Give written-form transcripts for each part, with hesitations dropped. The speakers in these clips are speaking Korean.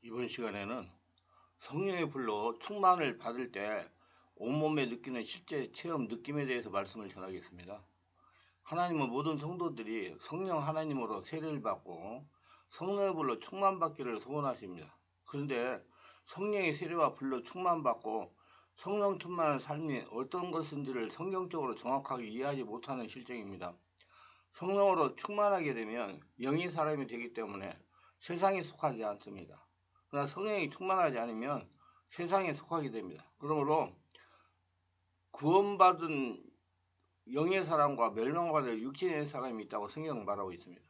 이번 시간에는 성령의 불로 충만을 받을 때 온몸에 느끼는 실제 체험 느낌에 대해서 말씀을 전하겠습니다. 하나님은 모든 성도들이 성령 하나님으로 세례를 받고 성령의 불로 충만받기를 소원하십니다. 그런데 성령의 세례와 불로 충만받고 성령 충만한 삶이 어떤 것인지를 성경적으로 정확하게 이해하지 못하는 실정입니다. 성령으로 충만하게 되면 영의 사람이 되기 때문에 세상에 속하지 않습니다. 그러나 성령이 충만하지 않으면 세상에 속하게 됩니다. 그러므로 구원받은 영의 사람과 멸망받을 육신의 사람이 있다고 성경은 말하고 있습니다.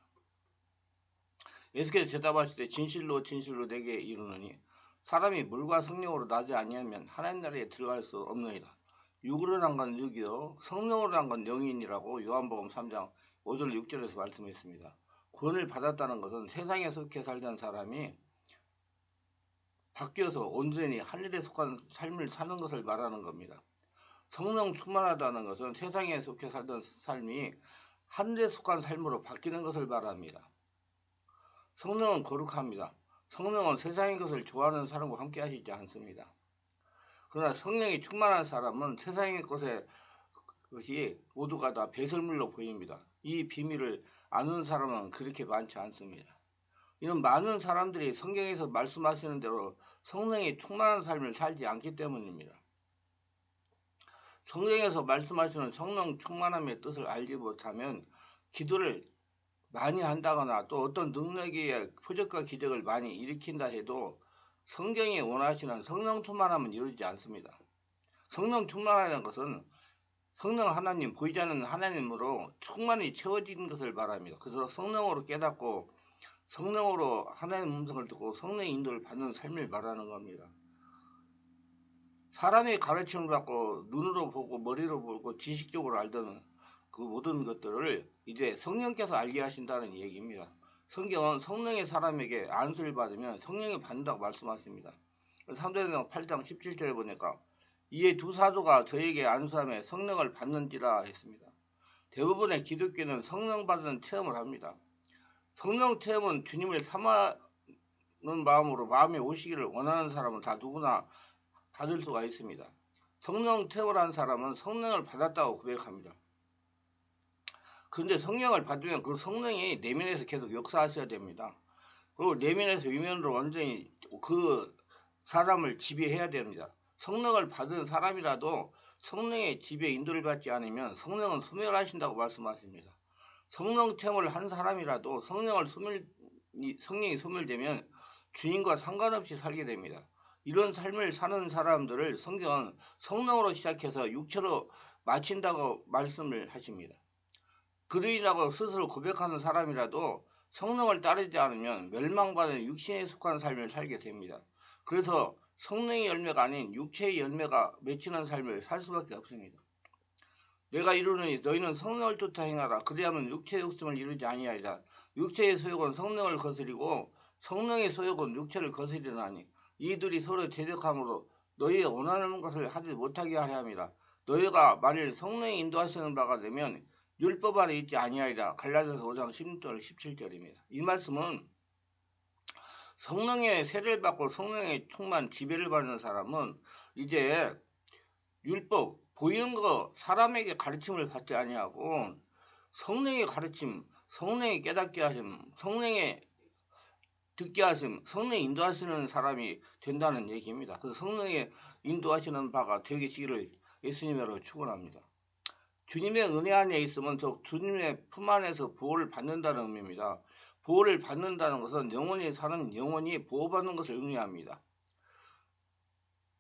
예수께서 대답하실 때 진실로 진실로 내게 이르노니 사람이 물과 성령으로 나지 아니하면 하나님 나라에 들어갈 수 없느니라. 육으로 난 건 육이요 성령으로 난 건 영이니라고 요한복음 3장 5절 6절에서 말씀했습니다. 구원을 받았다는 것은 세상에 속해 살던 사람이 바뀌어서 온전히 하늘에 속한 삶을 사는 것을 말하는 겁니다. 성령 충만하다는 것은 세상에 속해 살던 삶이 하늘에 속한 삶으로 바뀌는 것을 말합니다. 성령은 거룩합니다. 성령은 세상의 것을 좋아하는 사람과 함께 하시지 않습니다. 그러나 성령이 충만한 사람은 세상의 것이 모두가 다 배설물로 보입니다. 이 비밀을 아는 사람은 그렇게 많지 않습니다. 이런 많은 사람들이 성경에서 말씀하시는 대로 성령이 충만한 삶을 살지 않기 때문입니다. 성경에서 말씀하시는 성령 충만함의 뜻을 알지 못하면 기도를 많이 한다거나 또 어떤 능력의 표적과 기적을 많이 일으킨다 해도 성경이 원하시는 성령 충만함은 이루어지지 않습니다. 성령 충만하는 것은 성령 하나님, 보이지 않는 하나님으로 충만히 채워진 것을 말합니다. 그래서 성령으로 깨닫고 성령으로 하나님의 음성을 듣고 성령의 인도를 받는 삶을 말하는 겁니다. 사람의 가르침을 받고 눈으로 보고 머리로 보고 지식적으로 알던 그 모든 것들을 이제 성령께서 알게 하신다는 얘기입니다. 성경은 성령의 사람에게 안수를 받으면 성령이 받는다고 말씀하십니다. 3대장 8장 17절에 보니까 이에 두 사도가 저에게 안수하며 성령을 받는지라 했습니다. 대부분의 기독교는 성령 받는 체험을 합니다. 성령 체험은 주님을 삼아는 마음으로 마음에 오시기를 원하는 사람은 다 누구나 받을 수가 있습니다. 성령 체험을 한 사람은 성령을 받았다고 고백합니다. 그런데 성령을 받으면 그 성령이 내면에서 계속 역사하셔야 됩니다. 그리고 내면에서 위면으로 완전히 그 사람을 지배해야 됩니다. 성령을 받은 사람이라도 성령의 지배 인도를 받지 않으면 성령은 소멸하신다고 말씀하십니다. 성령 체험을 한 사람이라도 성령이 소멸되면 주님과 상관없이 살게 됩니다. 이런 삶을 사는 사람들을 성경은 성령으로 시작해서 육체로 마친다고 말씀을 하십니다. 그리라고 스스로 고백하는 사람이라도 성령을 따르지 않으면 멸망받은 육신에 속한 삶을 살게 됩니다. 그래서 성령의 열매가 아닌 육체의 열매가 맺히는 삶을 살 수밖에 없습니다. 내가 이루노니 너희는 성령을 쫓아 행하라. 그리하면 육체의 욕심을 이루지 아니하리라. 육체의 소욕은 성령을 거스리고 성령의 소욕은 육체를 거스리나니 이들이 서로 대적함으로 너희의 원하는 것을 하지 못하게 하려 함이라. 너희가 만일 성령이 인도하시는 바가 되면 율법 안에 있지 아니하리라. 갈라디아서 5장 16절 17절입니다. 이 말씀은 성령의 세례를 받고 성령의 충만 지배를 받는 사람은 이제 율법 보이는 거 사람에게 가르침을 받지 아니하고 성령의 가르침, 성령의 깨닫게 하심, 성령의 듣게 하심, 성령이 인도하시는 사람이 된다는 얘기입니다. 그래서 성령이 인도하시는 바가 되시기를 예수님으로 축원합니다. 주님의 은혜 안에 있으면 즉 주님의 품 안에서 보호를 받는다는 의미입니다. 보호를 받는다는 것은 영원히 사는 영혼이 보호받는 것을 의미합니다.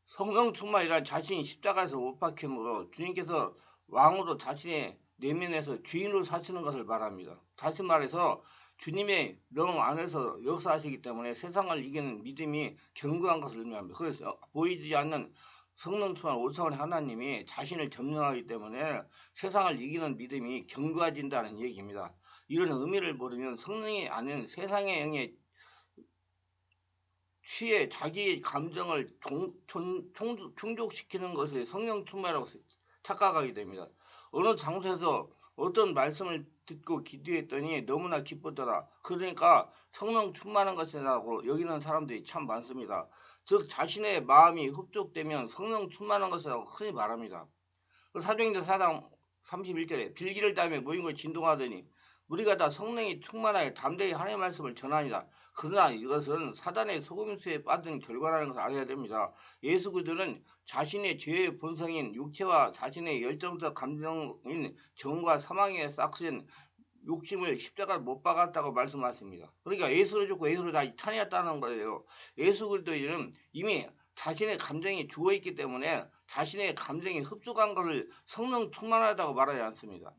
성령 충만이란 자신이 십자가에서 못 박힘으로 주님께서 왕으로 자신의 내면에서 주인으로 사시는 것을 말합니다. 다시 말해서 주님의 영 안에서 역사하시기 때문에 세상을 이기는 믿음이 견고한 것을 의미합니다. 그래서 보이지 않는 성령 충만 오성의 하나님이 자신을 점령하기 때문에 세상을 이기는 믿음이 견고해진다는 얘기입니다. 이런 의미를 모르면 성령이 아닌 세상의 영에 취해 자기 감정을 충족시키는 것을 성령 충만이라고 착각하게 됩니다. 어느 장소에서 어떤 말씀을 듣고 기도했더니 너무나 기쁘더라. 그러니까 성령 충만한 것이라고 여기는 사람들이 참 많습니다. 즉 자신의 마음이 흡족되면 성령 충만한 것이라고 흔히 말합니다. 사도행전 4장 31절에 빌기를 따며 모인 걸 진동하더니 우리가 다 성령이 충만하여 담대히 하나님의 말씀을 전하니라. 그러나 이것은 사단의 속임수에 빠진 결과라는 것을 알아야 됩니다. 예수 그리스도는 자신의 죄의 본성인 육체와 자신의 열정적 감정인 정과 사망에 싹트인 욕심을 십자가에 못 박았다고 말씀하십니다. 그러니까 예수를 죽고 예수를 다 찬양했다는 거예요. 예수 그리스도는 이미 자신의 감정이 죽어있기 때문에 자신의 감정이 흡족한 것을 성령 충만하다고 말하지 않습니다.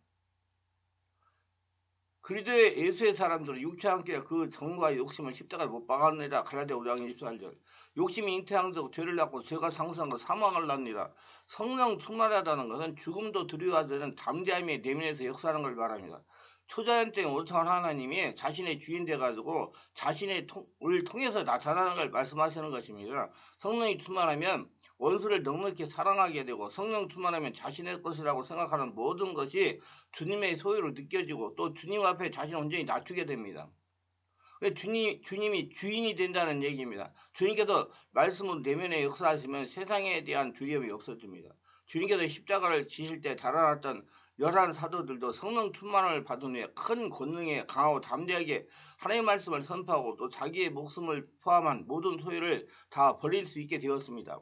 그리스도의 예수의 사람들은 육체와 함께 그 정과 욕심을 십자가에 못 박았느니라. 갈라디아 5장 24절. 욕심이 잉태하고 죄를 낳고 죄가 상승하고 사망을 낳느니라. 성령 충만하다는 것은 죽음도 두려워하는 담대함이 내면에서 역사하는 걸 말합니다. 초자연적인 오창한 하나님이 자신의 주인 돼가지고 자신을 통해서 나타나는 걸 말씀하시는 것입니다. 성령이 충만하면 원수를 넉넉히 사랑하게 되고 성령 충만하면 자신의 것이라고 생각하는 모든 것이 주님의 소유로 느껴지고 또 주님 앞에 자신을 온전히 낮추게 됩니다. 주님이 주인이 된다는 얘기입니다. 주님께서 말씀으로 내면에 역사하시면 세상에 대한 두려움이 없어집니다. 주님께서 십자가를 지실 때 달아났던 11 사도들도 성령 충만을 받은 후에 큰 권능에 강하고 담대하게 하나님의 말씀을 선포하고 또 자기의 목숨을 포함한 모든 소유를 다 버릴 수 있게 되었습니다.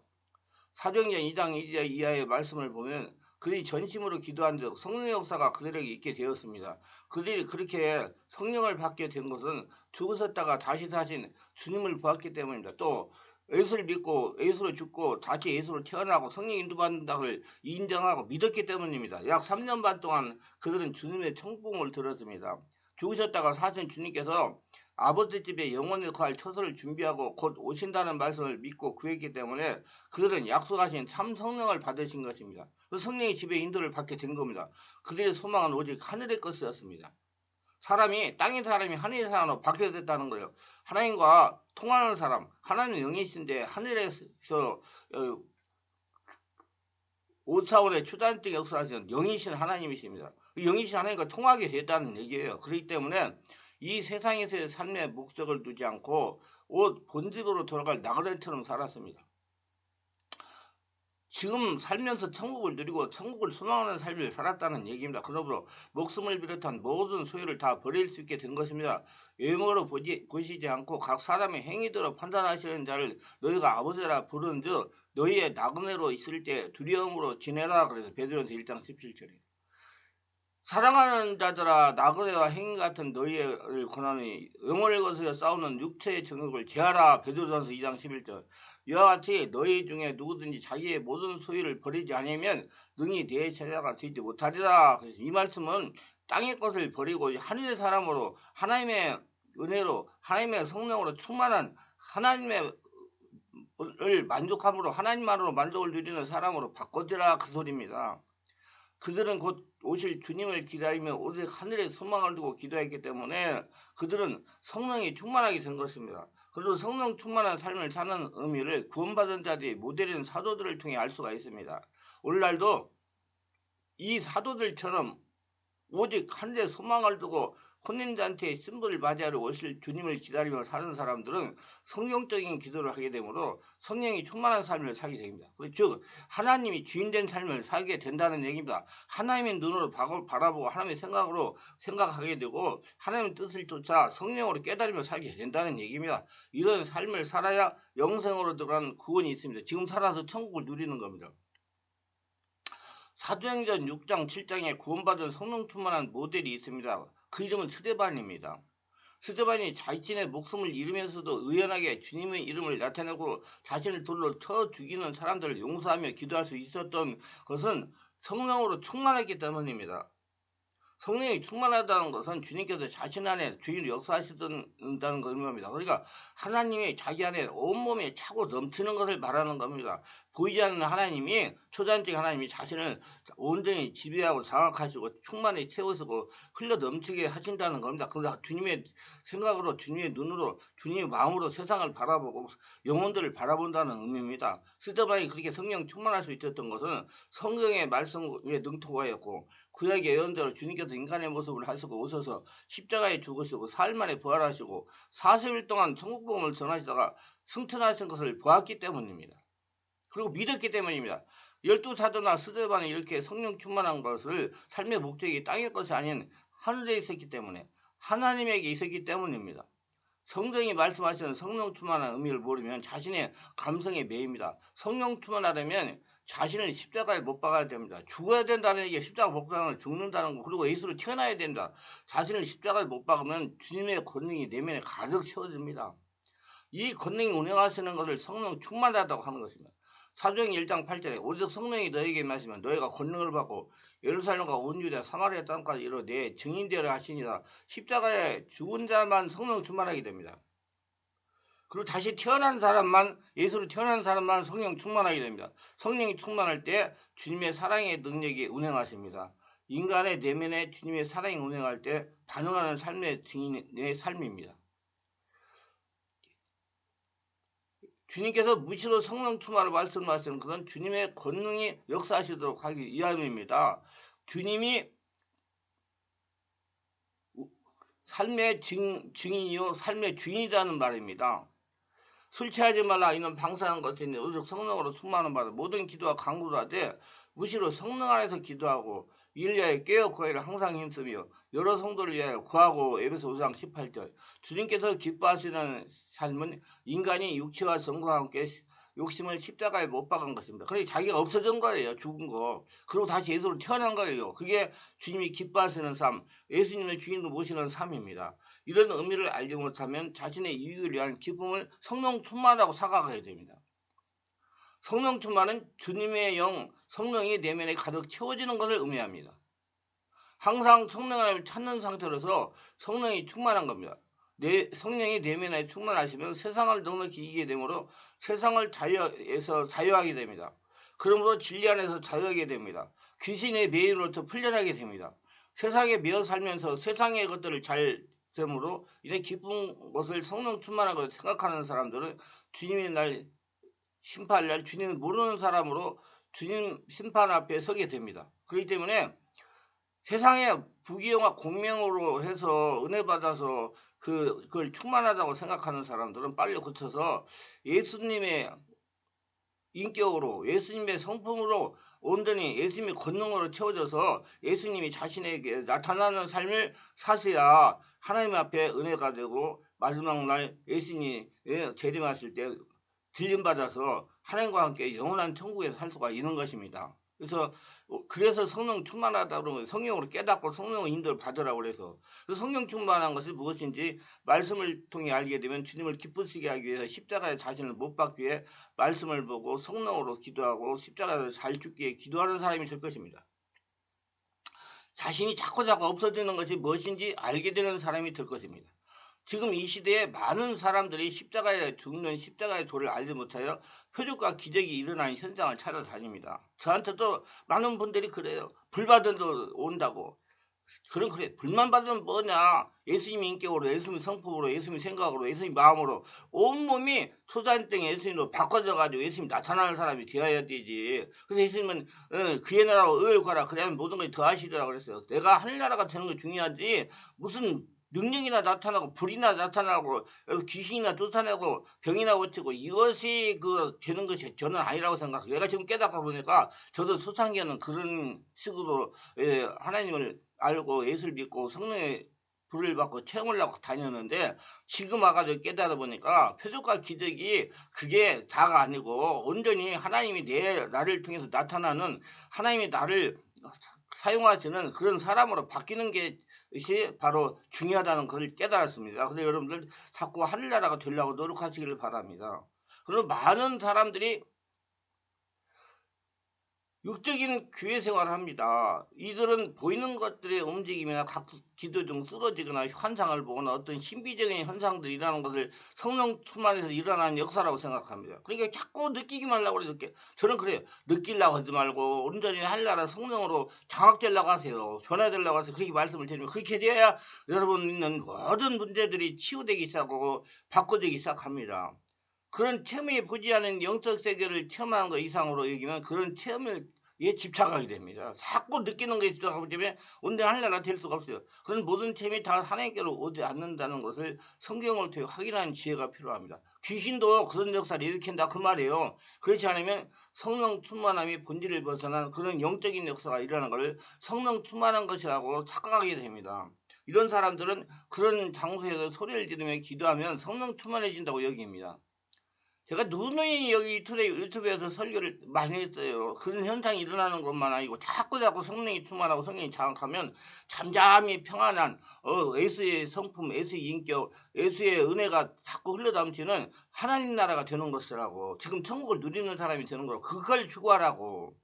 사도행전 2장 2절 이하의 말씀을 보면 그들이 전심으로 기도한 즉 성령의 역사가 그들에게 있게 되었습니다. 그들이 그렇게 성령을 받게 된 것은 죽으셨다가 다시 사신 주님을 보았기 때문입니다. 또 예수를 믿고 예수로 죽고 다시 예수로 태어나고 성령 인도받는다를 인정하고 믿었기 때문입니다. 약 3년 반 동안 그들은 주님의 청봉을 들었습니다. 죽으셨다가 사신 주님께서 아버지 집에 영원히 거할 처소를 준비하고 곧 오신다는 말씀을 믿고 구했기 때문에 그들은 약속하신 참 성령을 받으신 것입니다. 그 성령의 집에 인도를 받게 된 겁니다. 그들의 소망은 오직 하늘의 것이었습니다. 사람이 땅의 사람이 하늘의 사람으로 바뀌게 됐다는 거예요. 하나님과 통하는 사람, 하나님은 영이신데 하늘에서 5차원의 초단적 역사하시는 영이신 하나님이십니다. 영이신 하나님과 통하게 됐다는 얘기예요. 그렇기 때문에 이 세상에서의 삶의 목적을 두지 않고 옷 본집으로 돌아갈 나그네처럼 살았습니다. 지금 살면서 천국을 누리고 천국을 소망하는 삶을 살았다는 얘기입니다. 그러므로 목숨을 비롯한 모든 소유를 다 버릴 수 있게 된 것입니다. 외모로 보시지 않고 각 사람의 행위대로 판단하시는 자를 너희가 아버지라 부른즉 너희의 나그네로 있을 때 두려움으로 지내라. 그래서 베드로전서 1장 17절에 사랑하는 자들아 나그네와 행위 같은 너희를 권하니 영혼을 거스려 싸우는 육체의 정욕을 제하라. 베드로전서 2장 11절. 이와 같이 너희 중에 누구든지 자기의 모든 소유를 버리지 않으면 능히 내 제자가 되지 못하리라. 그래서 이 말씀은 땅의 것을 버리고 하늘의 사람으로 하나님의 은혜로 하나님의 성령으로 충만한 하나님의 을 만족함으로 하나님만으로 만족을 누리는 사람으로 바꿔지라 그 소리입니다. 그들은 곧 오실 주님을 기다리며 오직 하늘에 소망을 두고 기도했기 때문에 그들은 성령이 충만하게 된 것입니다. 그리고 성령 충만한 삶을 사는 의미를 구원받은 자들의 모델인 사도들을 통해 알 수가 있습니다. 오늘날도 이 사도들처럼 오직 하늘에 소망을 두고 혼인잔치의 신부를 맞이하러 오실 주님을 기다리며 사는 사람들은 성경적인 기도를 하게 되므로 성령이 충만한 삶을 살게 됩니다. 즉 하나님이 주인된 삶을 살게 된다는 얘기입니다. 하나님의 눈으로 바라보고 하나님의 생각으로 생각하게 되고 하나님의 뜻을 쫓아 성령으로 깨달으며 살게 된다는 얘기입니다. 이런 삶을 살아야 영생으로 들어가는 구원이 있습니다. 지금 살아서 천국을 누리는 겁니다. 사도행전 6장 7장에 구원받은 성령 충만한 모델이 있습니다. 그 이름은 스데반입니다. 스데반이 자신의 목숨을 잃으면서도 의연하게 주님의 이름을 나타내고 자신을 돌로 쳐 죽이는 사람들을 용서하며 기도할 수 있었던 것은 성령으로 충만했기 때문입니다. 성령이 충만하다는 것은 주님께서 자신 안에 주인을 역사하시다는 겁니다. 그러니까 하나님이 자기 안에 온몸에 차고 넘치는 것을 말하는 겁니다. 보이지 않는 하나님이 초자연적 하나님이 자신을 온전히 지배하고 장악하시고 충만히 채우시고 흘러 넘치게 하신다는 겁니다. 그래서 주님의 생각으로 주님의 눈으로 주님의 마음으로 세상을 바라보고 영혼들을 바라본다는 의미입니다. 스데반이 그렇게 성령 충만할 수 있었던 것은 성경의 말씀에 능통하였고 구약의 예언대로 주님께서 인간의 모습을 하시고 오셔서 십자가에 죽으시고 사흘 만에 부활하시고 40일 동안 천국복음을 전하시다가 승천하신 것을 보았기 때문입니다. 그리고 믿었기 때문입니다. 12사도나 스데반이 이렇게 성령 충만한 것을 삶의 목적이 땅의 것이 아닌 하늘에 있었기 때문에 하나님에게 있었기 때문입니다. 성경이 말씀하시는 성령 충만한 의미를 모르면 자신의 감성에 매입니다. 성령 충만하려면 자신을 십자가에 못 박아야 됩니다. 죽어야 된다는 얘기가 십자가 못 박으면 죽는다는 거. 그리고 예수로 태어나야 된다. 자신을 십자가에 못 박으면 주님의 권능이 내면에 가득 채워집니다. 이 권능이 운행하시는 것을 성령 충만하다고 하는 것입니다. 사도행 1장 8절에 오직 성령이 너에게 임하시면 너희가 권능을 받고 예루살렘과 온 유대 사마리아 땅까지 이르러 내 증인되려 하시니라. 십자가에 죽은 자만 성령 충만하게 됩니다. 그리고 다시 태어난 사람만, 예수로 태어난 사람만 성령 충만하게 됩니다. 성령이 충만할 때 주님의 사랑의 능력이 운행하십니다. 인간의 내면에 주님의 사랑이 운행할 때 반응하는 삶의 증인의 삶입니다. 주님께서 무시로 성령 충만을 말씀하시는 것은 주님의 권능이 역사하시도록 하기 위함입니다. 주님이 삶의 증인이요 삶의 주인이라는 말입니다. 술 취하지 말라 이는 방사한 것이니 오직 성령으로 충만한 바다 모든 기도와 간구도 하되 무시로 성령 안에서 기도하고 이를 위하여 깨어 구하기를 항상 힘쓰며 여러 성도를 위하여 구하고. 에베소 5장 18절. 주님께서 기뻐하시는 삶은 인간이 육체와 성과 함께 욕심을 십자가에 못 박은 것입니다. 그러니까 자기가 없어진 거예요. 죽은 거. 그리고 다시 예수로 태어난 거예요. 그게 주님이 기뻐하시는 삶, 예수님의 주인으로 모시는 삶입니다. 이런 의미를 알지 못하면 자신의 이익을 위한 기쁨을 성령 충만하고 사각해야 됩니다. 성령 충만은 주님의 영, 성령이 내면에 가득 채워지는 것을 의미합니다. 항상 성령을 찾는 상태로서 성령이 충만한 겁니다. 성령이 내면에 충만하시면 세상을 넉넉히 이기게 되므로 세상을 자유에서 자유하게 됩니다. 그러므로 진리 안에서 자유하게 됩니다. 귀신의 매인으로부터 풀려나게 됩니다. 세상에 매어 살면서 세상의 것들을 잘 되므로 이런 기쁜 것을 성령 충만한 것을 생각하는 사람들은 주님의 날 심판할 날 주님을 모르는 사람으로 주님 심판 앞에 서게 됩니다. 그렇기 때문에 세상에 부귀영화 공명으로 해서 은혜 받아서 그걸 충만하다고 생각하는 사람들은 빨리 고쳐서 예수님의 인격으로 예수님의 성품으로 온전히 예수님의 권능으로 채워져서 예수님이 자신에게 나타나는 삶을 사셔야 하나님 앞에 은혜가 되고 마지막 날 예수님이 재림하실 때 들림받아서 하나님과 함께 영원한 천국에서 살 수가 있는 것입니다. 그래서 성령 충만하다 그러면 성령으로 깨닫고 성령 인도를 받으라고 그래서 성령 충만한 것이 무엇인지 말씀을 통해 알게 되면 주님을 기쁘시게 하기 위해서 십자가에 자신을 못 박기 위해 말씀을 보고 성령으로 기도하고 십자가를 잘 죽기 위해 기도하는 사람이 될 것입니다. 자신이 자꾸 없어지는 것이 무엇인지 알게 되는 사람이 될 것입니다. 지금 이 시대에 많은 사람들이 십자가에 죽는 십자가의 도를 알지 못하여 표적과 기적이 일어나는 현장을 찾아다닙니다. 저한테도 많은 분들이 그래요. 불받은 도 온다고. 그래. 불만 받으면 뭐냐. 예수님 인격으로, 예수님 성품으로, 예수님 생각으로, 예수님 마음으로 온몸이 초자연병 예수님으로 바꿔져가지고 예수님 나타나는 사람이 되어야 되지. 그래서 예수님은 그의 나라로 의를 구하라. 그래야만 모든 것이 더하시리라고 그랬어요. 내가 하늘나라가 되는 게 중요하지 무슨 능력이나 나타나고 불이나 나타나고 귀신이나 쫓아내고 병이나 고치고 이것이 되는 것이 저는 아니라고 생각해요. 내가 지금 깨닫고 보니까 저도 소상기에는 그런 식으로 하나님을 알고 예수를 믿고 성령의 불을 받고 체험을 하고 다녔는데 지금 와가지고 깨달아 보니까 표적과 기적이 그게 다가 아니고 온전히 하나님이 나를 통해서 나타나는 하나님이 나를 사용하시는 그런 사람으로 바뀌는 것이 바로 중요하다는 것을 깨달았습니다. 그래서 여러분들 자꾸 하늘나라가 되려고 노력하시기를 바랍니다. 그리고 많은 사람들이 육적인 교회 생활을 합니다. 이들은 보이는 것들의 움직임이나 각 기도 중 쓰러지거나 환상을 보거나 어떤 신비적인 현상들이 일어나는 것을 성령 충만해서 일어나는 역사라고 생각합니다. 그러니까 자꾸 느끼기만 하려고 이렇게 저는 그래요. 느끼려고 하지 말고 온전히 하늘나라 성령으로 장악되려고 하세요. 변화되려고 하세요. 그렇게 말씀을 드리면 그렇게 돼야 여러분 있는 모든 문제들이 치유되기 시작하고 바꿔지기 시작합니다. 그런 체험이 보지 않은 영적 세계를 체험하는 것 이상으로 여기면 그런 체험을 이게 집착하게 됩니다. 자꾸 느끼는 게 집착하기 때문에 온전히 하려나 될 수가 없어요. 그런 모든 템이 다 하나님께로 오지 않는다는 것을 성경을 통해 확인하는 지혜가 필요합니다. 귀신도 그런 역사를 일으킨다 그 말이에요. 그렇지 않으면 성령 충만함이 본질을 벗어난 그런 영적인 역사가 일어나는 것을 성령 충만한 것이라고 착각하게 됩니다. 이런 사람들은 그런 장소에서 소리를 지르며 기도하면 성령 충만해진다고 여깁니다. 제가 누누이 여기 유튜브에서 설교를 많이 했어요. 그런 현상이 일어나는 것만 아니고 자꾸 성령이 충만하고 성령이 장악하면 잠잠히 평안한 예수의 성품, 예수의 인격, 예수의 은혜가 자꾸 흘러담치는 하나님 나라가 되는 것이라고. 지금 천국을 누리는 사람이 되는 거라고. 그걸 추구하라고.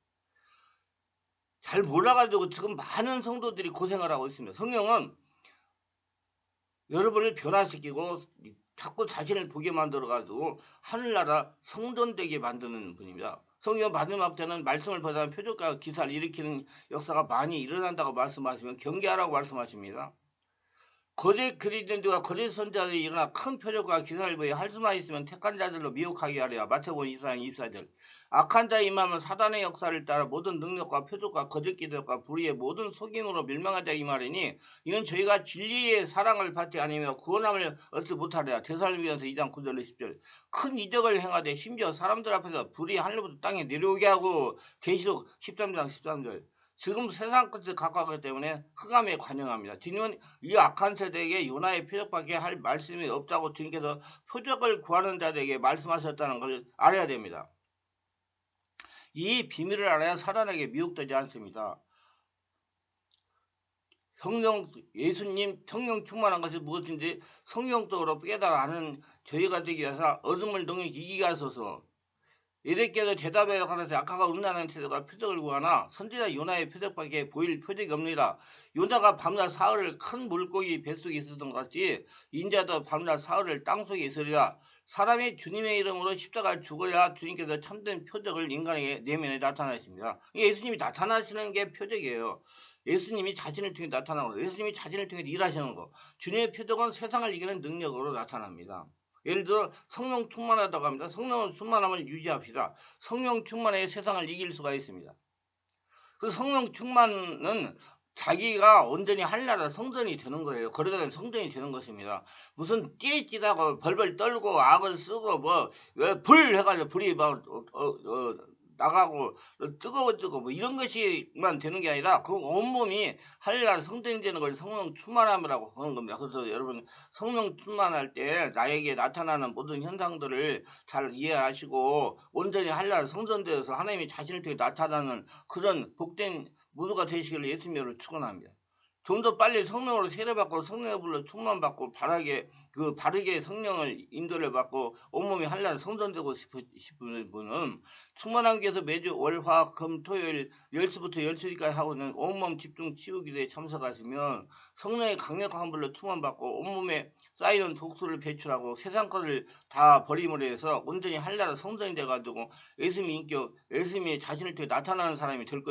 잘 몰라가지고 지금 많은 성도들이 고생을 하고 있습니다. 성령은 여러분을 변화시키고 자꾸 자신을 보게 만들어가지고 하늘나라 성전되게 만드는 분입니다. 성경 마지막 때는 말씀을 받아 표적과 기사를 일으키는 역사가 많이 일어난다고 말씀하시면 경계하라고 말씀하십니다. 거짓 그리스도인들과 거짓 선지자들이 일어나 큰 표적과 기사를 보여 할 수만 있으면 택한 자들로 미혹하게 하리라. 마태복음 24장 24절. 악한 자의 임하면 사단의 역사를 따라 모든 능력과 표적과 거짓 기적과 불의의 모든 속임으로 멸망한 자의 임하리니 이는 저희가 진리의 사랑을 받지 않으며 구원함을 얻지 못하리라. 데살로니가서 2장 9절 10절. 큰 이적을 행하되 심지어 사람들 앞에서 불이 하늘부터 땅에 내려오게 하고 계시록 13장 13절. 지금 세상 끝에 가까웠기 때문에 흑암에 관영합니다. 주님은 이 악한 세대에게 요나의 표적밖에 할 말씀이 없다고 주님께서 표적을 구하는 자들에게 말씀하셨다는 것을 알아야 됩니다. 이 비밀을 알아야 사단에게 미혹되지 않습니다. 예수님 성령 충만한 것이 무엇인지 성경적으로 깨달아 아는 저희가 되기 위해서 어둠을 능히 이기게 하소서. 이렇게도 대답에 관해서 악화가 음란한 태도가 표적을 구하나 선지자 요나의 표적밖에 보일 표적이 없느니라. 요나가 밤낮 사흘을 큰 물고기 뱃속에 있었던 것 같이 인자도 밤낮 사흘을 땅속에 있으리라. 사람이 주님의 이름으로 십자가를 죽어야 주님께서 참된 표적을 인간에게 내면에 나타나십니다. 예수님이 나타나시는 게 표적이에요. 예수님이 자신을 통해 나타나는 거, 예수님이 자신을 통해 일하시는 거. 주님의 표적은 세상을 이기는 능력으로 나타납니다. 예를 들어 성령 충만하다고 합니다. 성령 충만함을 유지합시다. 성령 충만에 세상을 이길 수가 있습니다. 그 성령 충만은 자기가 온전히 하늘나라 성전이 되는 거예요. 거룩한 성전이 되는 것입니다. 무슨 찌릿찌릿하고 벌벌 떨고 악을 쓰고 불 해가지고 불이 막 나가고 뜨거워 뭐 이런 것이만 되는 게 아니라 그 온몸이 하늘나라 성전이 되는 걸 성령 충만함이라고 하는 겁니다. 그래서 여러분 성령 충만할 때 나에게 나타나는 모든 현상들을 잘 이해하시고 온전히 하늘나라 성전되어서 하나님이 자신을 통해 나타나는 그런 복된 모두가 되시기를 예수님으로 축원합니다. 좀 더 빨리 성령으로 세례받고 성령의 불로 충만받고 바르게 성령을 인도를 받고 온몸이 하늘나라 성전되고 싶은 분은 충만한 교회에서 매주 월, 화, 금, 토요일 10시부터 12시까지 하고 있는 온몸 집중 치유기도에 참석하시면 성령의 강력한 불로 충만받고 온몸에 쌓이는 독수를 배출하고 세상 것을 다 버림으로 해서 온전히 하늘나라 성전이 돼가지고 예수님의 인격, 예수님의 자신을 통해 나타나는 사람이 될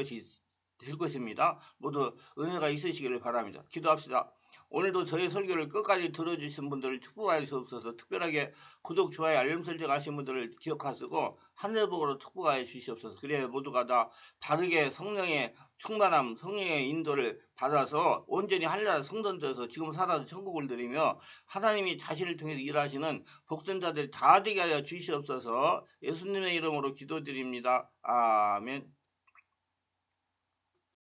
것입니다. 모두 은혜가 있으시기를 바랍니다. 기도합시다. 오늘도 저희 설교를 끝까지 들어주신 분들을 축복하여 주옵소서. 특별하게 구독, 좋아요, 알림 설정 하신 분들을 기억하시고 하늘복으로 축복하여 주시옵소서. 그래야 모두가 다 바르게 성령의 충만함, 성령의 인도를 받아서 온전히 하늘나라 성전되어서 지금 살아서 천국을 누리며 하나님이 자신을 통해서 일하시는 복선자들이 다 되게 하여 주시옵소서. 예수님의 이름으로 기도드립니다. 아멘.